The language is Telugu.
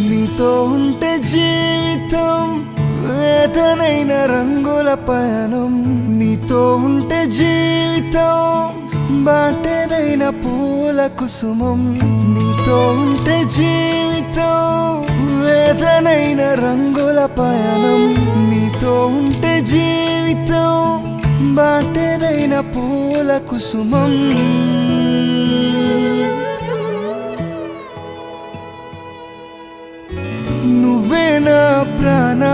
నీతో ఉంటే జీవితం వేదనైన రంగుల పయనం నీతో ఉంటే జీవితం బాటేదైన పూల కుసుమం నీతో ఉంటే జీవితం వేదనైన రంగుల పయనం నీతో ఉంటే జీవితం బాటేదైన పూల కుసుమం నువ్వే నా ప్రాణా